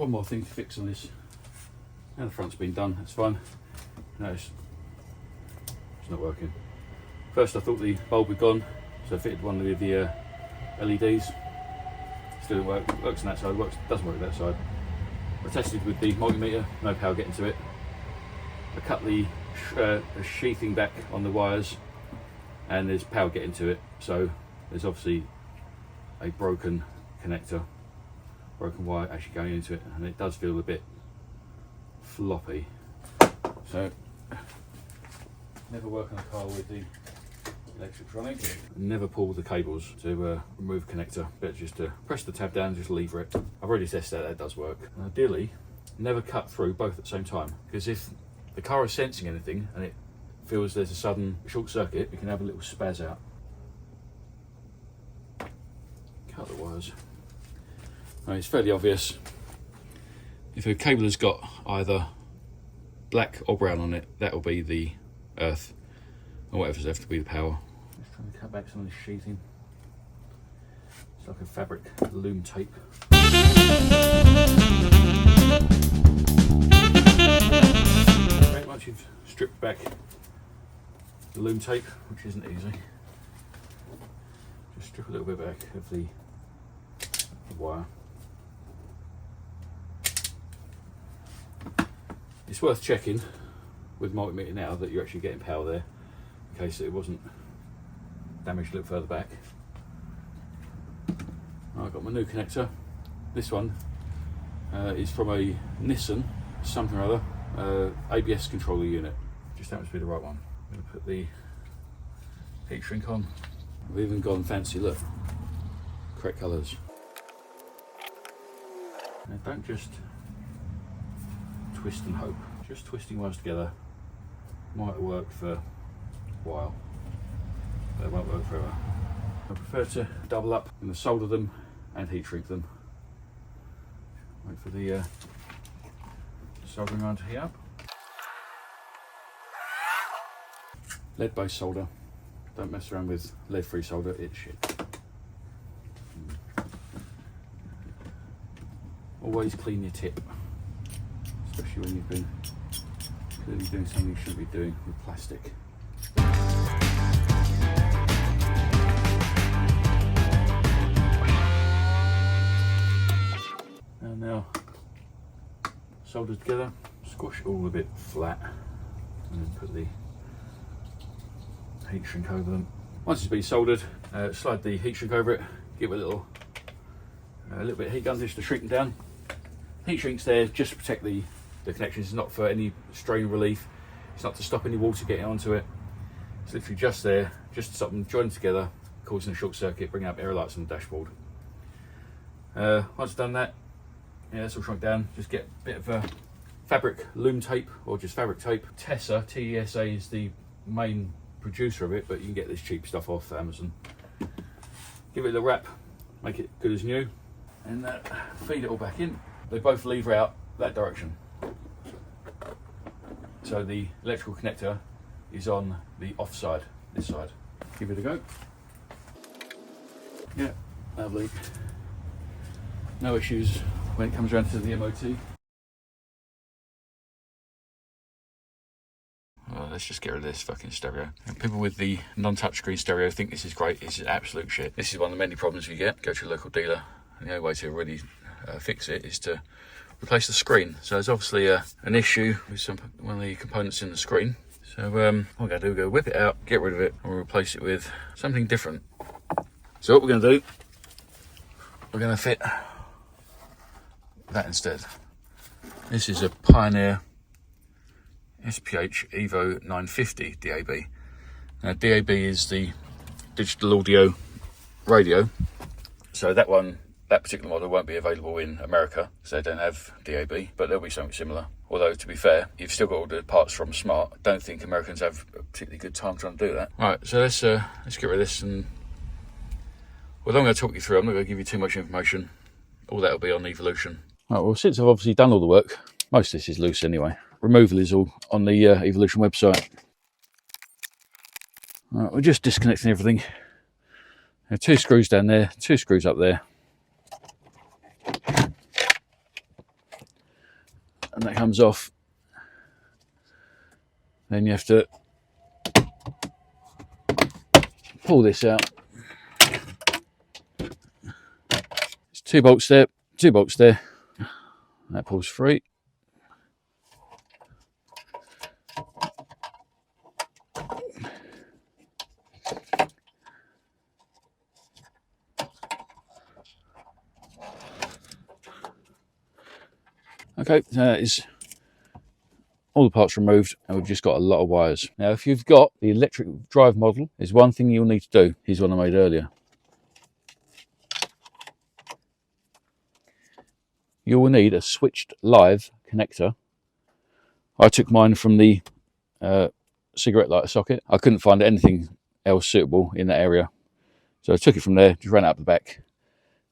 one more thing to fix on this. Now the front's been done, that's fine. No, it's not working. First I thought the bulb had gone, so I fitted one of the LEDs. Still didn't work. Works on that side, doesn't work on that side. I tested with the multimeter, no power getting to it. I cut the sheathing back on the wires and there's power getting to it, so there's obviously a broken connector, broken wire actually going into it, and it does feel a bit floppy. So never work on a car with the electronic. Never pull the cables to remove connector, but just to press the tab down and just lever it. I've already tested that does work. And ideally, never cut through both at the same time, because if the car is sensing anything and it feels there's a sudden short circuit, you can have a little spaz out. Cut the wires. Now, it's fairly obvious. If a cable has got either black or brown on it, that will be the earth, and whatever's left to be the power. Just trying to cut back some of the sheathing. It's like a fabric loom tape. Once you've stripped back the loom tape, which isn't easy, just strip a little bit back of the wire. It's worth checking with multimeter now that you're actually getting power there, in case it wasn't damaged a little further back. I've got my new connector. This one is from a Nissan something or other ABS controller unit. Just happens to be the right one. I'm going to put the heat shrink on. I've even gone fancy, look, correct colours. Now don't just twist and hope. Just twisting wires together might work for a while, but it won't work forever. I prefer to double up and solder them and heat shrink them. Wait for the soldering iron to heat up. Lead-based solder. Don't mess around with lead-free solder, it's shit. Always clean your tip, especially when you've been clearly doing something you shouldn't be doing with plastic. And now solder together, squash it all a bit flat, and then put the heat shrink over them. Once it's been soldered, slide the heat shrink over it, give it a little bit of heat gun just to shrink them down. Heat shrink's there just to protect the connections. It's not for any strain relief. It's not to stop any water getting onto it. It's literally just there, just to stop them joining together, causing a short circuit, bringing up error lights on the dashboard. Once I've done that, yeah, it's all shrunk down. Just get a bit of a fabric loom tape, or just fabric tape. Tesa, T-E-S-A, is the main producer of it, but you can get this cheap stuff off Amazon. Give it a wrap, make it good as new, and feed it all back in. They both lever out that direction. So the electrical connector is on the off side, this side. Give it a go. Yeah, lovely. No issues when it comes around to the MOT. Well, let's just get rid of this fucking stereo. And people with the non-touchscreen stereo think this is great. This is absolute shit. This is one of the many problems you get. Go to a local dealer, and the only way to really fix it is to replace the screen. So there's obviously an issue with one of the components in the screen. So what we're going to do, we're going to whip it out, get rid of it, and we'll replace it with something different. So what we're going to do, we're going to fit that instead. This is a Pioneer SPH Evo 950 DAB. Now DAB is the digital audio radio, so that particular model won't be available in America because they don't have DAB, but there'll be something similar. Although, to be fair, you've still got all the parts from Smart. I don't think Americans have a particularly good time trying to do that. Right, so let's get rid of this, and well, I'm going to talk you through. I'm not going to give you too much information. All that will be on Evolution. Right, well, since I've obviously done all the work, most of this is loose anyway. Removal is all on the Evolution website. Right, we're just disconnecting everything. There are 2 screws down there, 2 screws up there. and that comes off, then you have to pull this out. It's 2 bolts there, 2 bolts there. That pulls free. Okay, that is all the parts removed, and we've just got a lot of wires. Now, if you've got the electric drive model, there's one thing you'll need to do. Here's one I made earlier. You will need a switched live connector. I took mine from the cigarette lighter socket. I couldn't find anything else suitable in that area, so I took it from there, just ran out the back.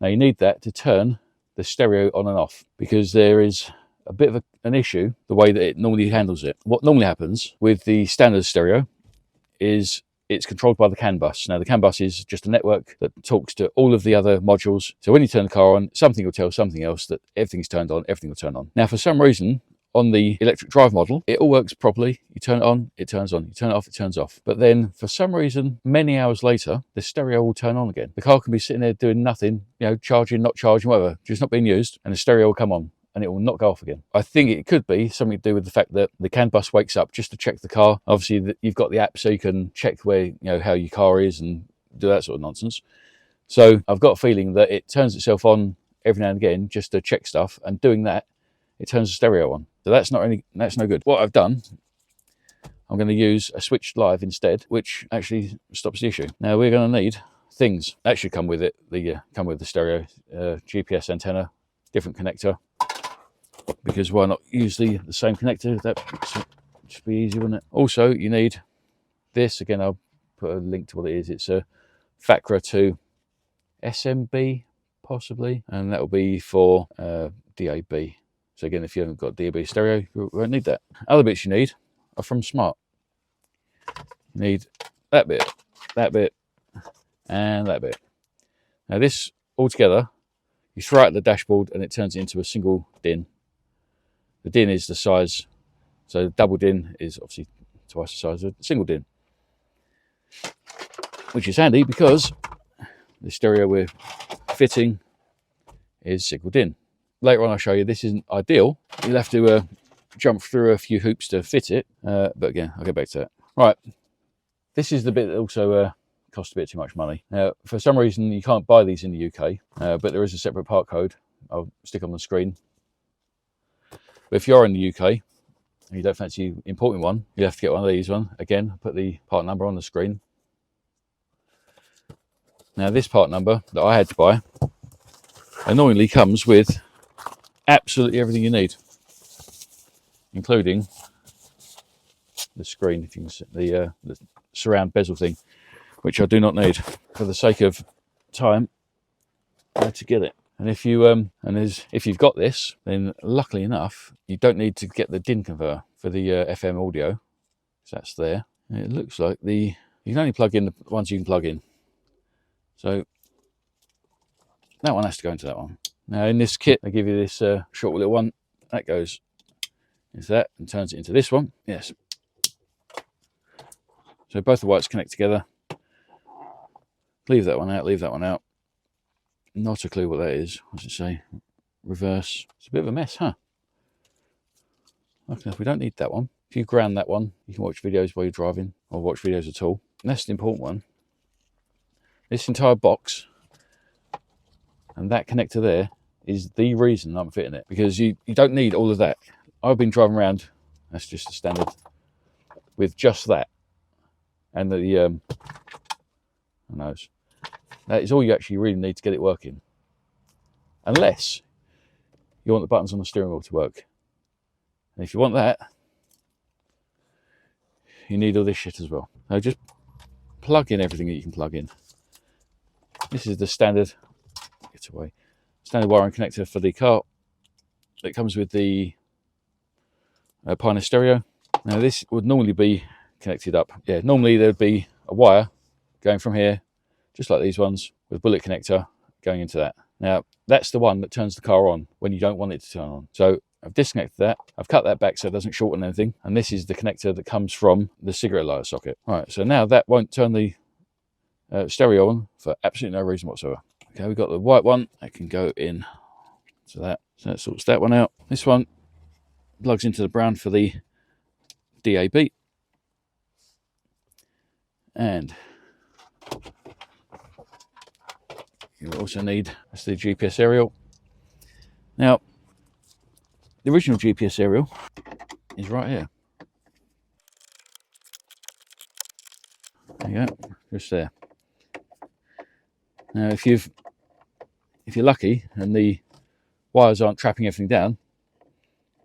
Now you need that to turn the stereo on and off, because there is a bit of an issue the way that it normally handles it. What normally happens with the standard stereo is it's controlled by the CAN bus. Now the CAN bus is just a network that talks to all of the other modules. So when you turn the car on, something will tell something else that everything's turned on, everything will turn on. Now for some reason, on the electric drive model, it all works properly. You turn it on, it turns on. You turn it off, it turns off. But then for some reason, many hours later, the stereo will turn on again. The car can be sitting there doing nothing, you know, charging, not charging, whatever, just not being used, and the stereo will come on and it will not go off again. I think it could be something to do with the fact that the CAN bus wakes up just to check the car. Obviously, you've got the app so you can check where, you know, how your car is and do that sort of nonsense. So I've got a feeling that it turns itself on every now and again just to check stuff, and doing that, it turns the stereo on. So that's no good. What I've done, I'm going to use a switched live instead, which actually stops the issue. Now we're going to need things that should come with it. Come with the stereo, GPS antenna, different connector. Because why not use the same connector? That should be easy, wouldn't it? Also, you need this. Again, I'll put a link to what it is. It's a FACRA to SMB, possibly, and that will be for DAB. So again, if you haven't got DAB stereo, you won't need that. Other bits you need are from Smart. You need that bit, and that bit. Now this all together, you throw it at the dashboard and it turns it into a single DIN. The DIN is the size, so the double DIN is obviously twice the size of a single DIN, which is handy because the stereo we're fitting is single DIN. Later on I'll show you this isn't ideal. You'll have to jump through a few hoops to fit it, but again, I'll get back to that. Right, this is the bit that also costs a bit too much money. Now, for some reason you can't buy these in the UK, but there is a separate part code I'll stick on the screen. But if you're in the UK and you don't fancy importing one, you have to get one of these. Again, put the part number on the screen. Now this part number that I had to buy annoyingly comes with absolutely everything you need, including the screen, if you can see, the surround bezel thing, which I do not need. For the sake of time, I had to get it. And if if you've got this, then luckily enough, you don't need to get the DIN converter for the FM audio. So that's there. And it looks like you can only plug in the ones you can plug in. So that one has to go into that one. Now in this kit, they give you this short little one. That goes into that and turns it into this one. Yes. So both the wires connect together. Leave that one out, leave that one out. Not a clue what that is. What's it say? Reverse. It's a bit of a mess, huh? Okay, we don't need that one. If you ground that one, you can watch videos while you're driving, or watch videos at all. And that's the important one. This entire box and that connector there is the reason I'm fitting it, because you don't need all of that. I've been driving around, that's just the standard, with just that and the nose. That is all you actually really need to get it working, unless you want the buttons on the steering wheel to work. And if you want that, you need all this shit as well. Now just plug in everything that you can plug in. This is the standard, standard wiring connector for the car. It comes with the Pioneer stereo. Now this would normally be connected up. Yeah, normally there'd be a wire going from here, just like these ones, with a bullet connector going into that. Now that's the one that turns the car on when you don't want it to turn on. So I've disconnected that. I've cut that back so it doesn't shorten anything. And this is the connector that comes from the cigarette lighter socket. Right, so now that won't turn the stereo on for absolutely no reason whatsoever. Okay, we've got the white one. That can go in to that. So that sorts that one out. This one plugs into the brown for the DAB. And you also need, that's the GPS aerial. Now, the original GPS aerial is right here. There you go, just there. Now, if you're lucky and the wires aren't trapping everything down,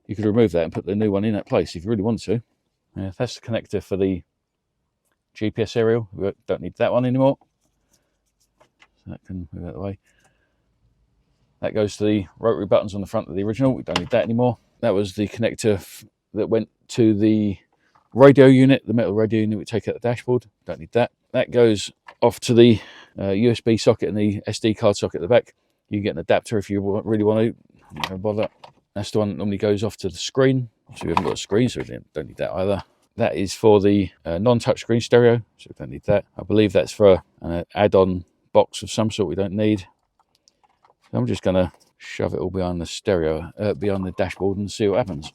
you could remove that and put the new one in that place if you really want to. That's the connector for the GPS aerial. We don't need that one anymore. So that can move out of the way. That goes to the rotary buttons on the front of the original. We don't need that anymore. That was the connector that went to the radio unit, the metal radio unit we take out the dashboard. Don't need that. That goes off to the USB socket and the SD card socket at the back. You can get an adapter if you really want to. Don't bother. That's the one that normally goes off to the screen. So we haven't got a screen, so we don't need that either. That is for the non-touch screen stereo, so we don't need that. I believe that's for an add-on box of some sort we don't need. So I'm just going to shove it all behind the stereo, behind the dashboard, and see what happens.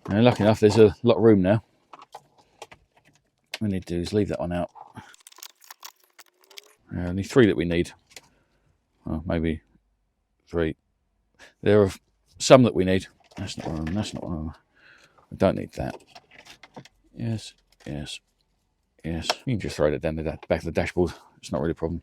And lucky enough, there's a lot of room now. What we need to do is leave that one out. Only 3 that we need. Well, maybe 3. There are some that we need. That's not one of them. That's not one of them. We don't need that. Yes, yes, yes. You can just throw that down the back of the dashboard. It's not really a problem.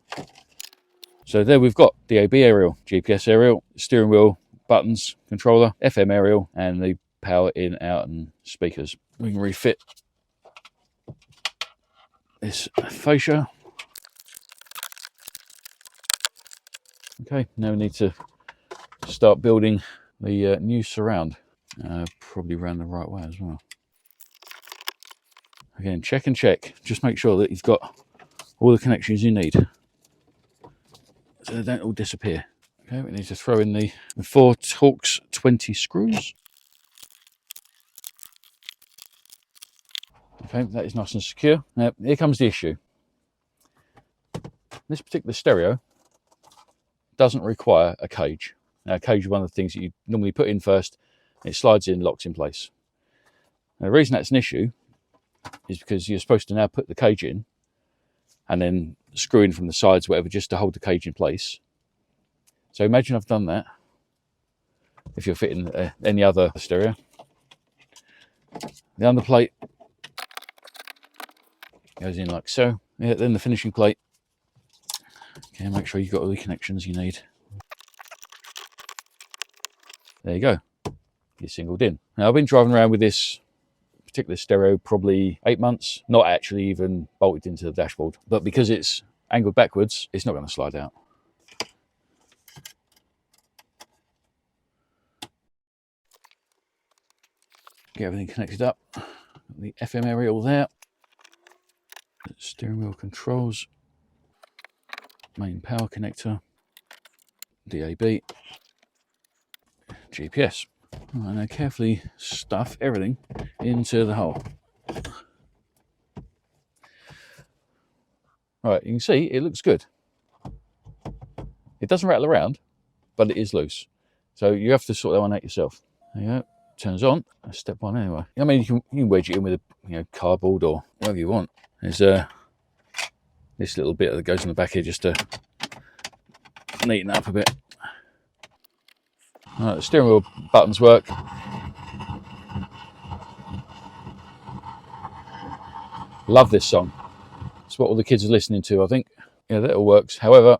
So there we've got DAB aerial, GPS aerial, steering wheel, buttons, controller, FM aerial, and the power in, out, and speakers. We can refit this fascia. Okay, now we need to start building the new surround. Probably ran the right way as well. Again, check and check. Just make sure that you've got all the connections you need, so they don't all disappear. Okay, we need to throw in the 4 Torx 20 screws. Okay, that is nice and secure. Now, here comes the issue. This particular stereo doesn't require a cage. Now, a cage is one of the things that you normally put in first. It slides in, locks in place. Now, the reason that's an issue is because you're supposed to now put the cage in and then screw in from the sides, whatever, just to hold the cage in place. So imagine I've done that if you're fitting any other stereo. The underplate goes in like so. Yeah, then the finishing plate. Okay, make sure you've got all the connections you need. There you go. You're singled in. Now, I've been driving around with this particular stereo probably 8 months, not actually even bolted into the dashboard, but because it's angled backwards, it's not going to slide out. Get everything connected up. The FM aerial there. Steering wheel controls. Main power connector. DAB. GPS. Right, now carefully stuff everything into the hole. Right, you can see it looks good. It doesn't rattle around, but it is loose. So you have to sort that one out yourself. There you go. Turns on. Step 1 anyway. I mean, you can wedge it in with a cardboard or whatever you want. There's this little bit that goes on the back here just to neaten it up a bit. Right, the steering wheel buttons work. Love this song. It's what all the kids are listening to, I think. Yeah, that all works. However,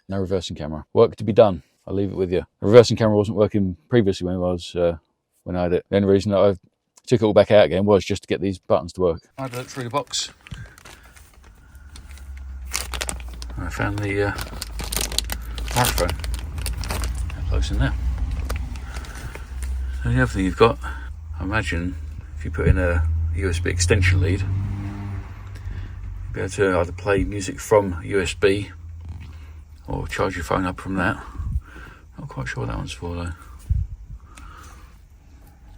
no reversing camera. Work to be done. I'll leave it with you. The reversing camera wasn't working previously when I had it. The only reason that I took it all back out again was just to get these buttons to work. I had a look through the box. I found the microphone. How close in there? So the other thing you've got, I imagine, if you put in a USB extension lead, you'll be able to either play music from USB or charge your phone up from that. Not quite sure what that one's for though.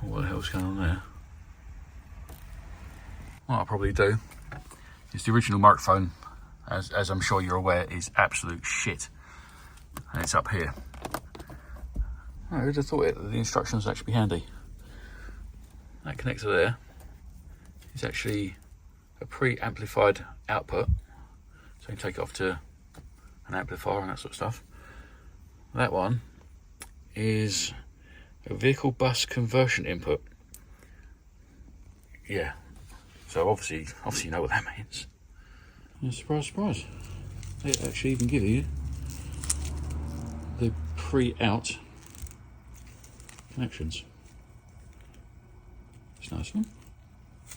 What the hell's going on there? What I'll probably do is the original microphone, as I'm sure you're aware, is absolute shit. And it's up here. I would have thought the instructions would actually be handy. That connector there is actually a pre-amplified output, so you can take it off to an amplifier and that sort of stuff. That one is a vehicle bus conversion input. Yeah, so obviously you know what that means. And surprise, surprise, they actually even give you the pre-out connections. It's a nice one.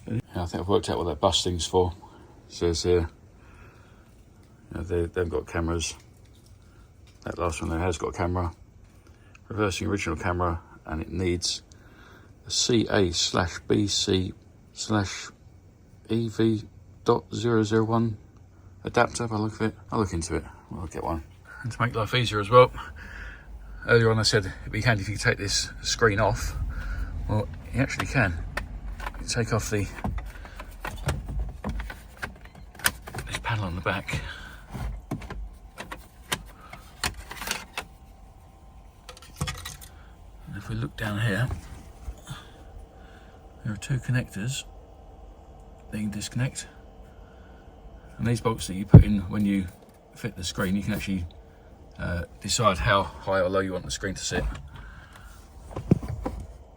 Yeah, I think I've worked out what that bus thing's for. It says here, they've got cameras. That last one there has got a camera, reversing original camera, and it needs a CA/BC/EV.001 adapter. By the look of it, I'll look into it. I'll get one. And to make life easier as well, earlier on I said it'd be handy if you could take this screen off. Well, you actually can. You take off this panel on the back. And if we look down here, there are two connectors that you can disconnect. And these bolts that you put in when you fit the screen, you can actually decide how high or low you want the screen to sit.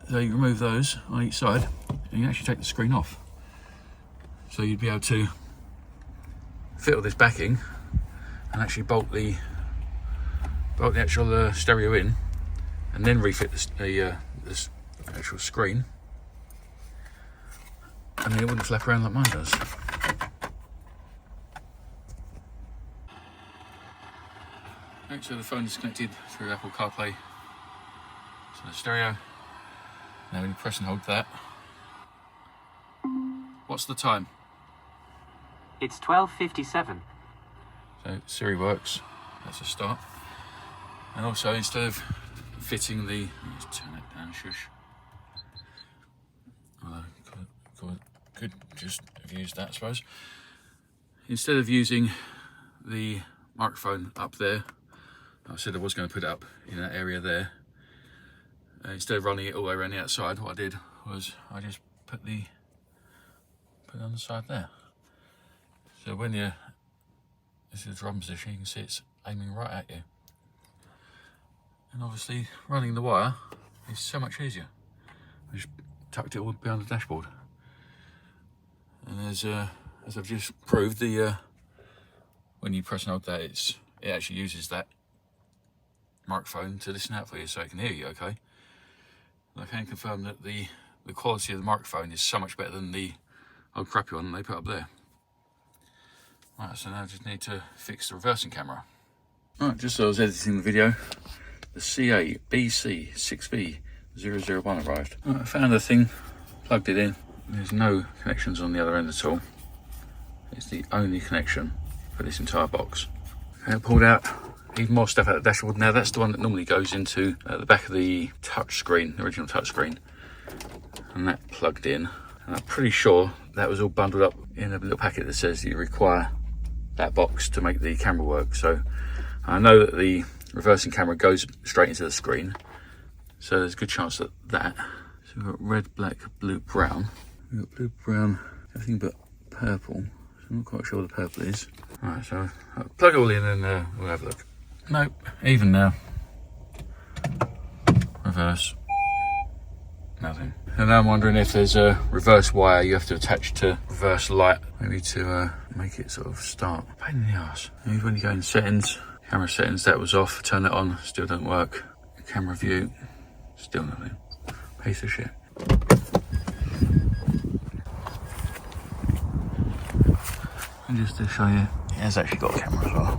So you remove those on each side and you can actually take the screen off. So you'd be able to fit all this backing and actually bolt the actual stereo in, and then refit this actual screen, and then it wouldn't flap around like mine does. Okay, so the phone is connected through Apple CarPlay to the stereo. Now when you press and hold that, what's the time? It's 12:57. So Siri works, that's a start. And also, instead of fitting let's turn it down, shush. Could just have used that, I suppose. Instead of using the microphone up there, I said I was going to put it up in that area there. Instead of running it all the way around the outside, what I did was I just put it on the side there. So when this is the drum position, you can see it's aiming right at you. And obviously running the wire is so much easier. I just tucked it all behind the dashboard. And as I've just proved, when you press and hold that, it actually uses that microphone to listen out for you, so it can hear you okay. And I can confirm that the quality of the microphone is so much better than the old crappy one they put up there. Right, so now I just need to fix the reversing camera. Right, just as I was editing the video, the CA/BC6V001 arrived. Right, I found the thing, plugged it in. There's no connections on the other end at all. It's the only connection for this entire box. Okay, I pulled out even more stuff out of the dashboard. Now that's the one that normally goes into the back of the touch screen, the original touch screen, and that plugged in. And I'm pretty sure that was all bundled up in a little packet that says that you require that box to make the camera work. So I know that the reversing camera goes straight into the screen, so there's a good chance that So we've got red, black, blue, brown. We've got blue, brown, everything but purple. So I'm not quite sure what the purple is. Alright, so I'll plug it all in and we'll have a look. Nope, even now. Reverse. Nothing. And now I'm wondering if there's a reverse wire you have to attach to reverse light, maybe to make it sort of start. Pain in the arse. Maybe when you go in settings, camera settings, that was off, turn it on, still don't work. Camera view, still nothing. Piece of shit. And just to show you, it has actually got a camera as well.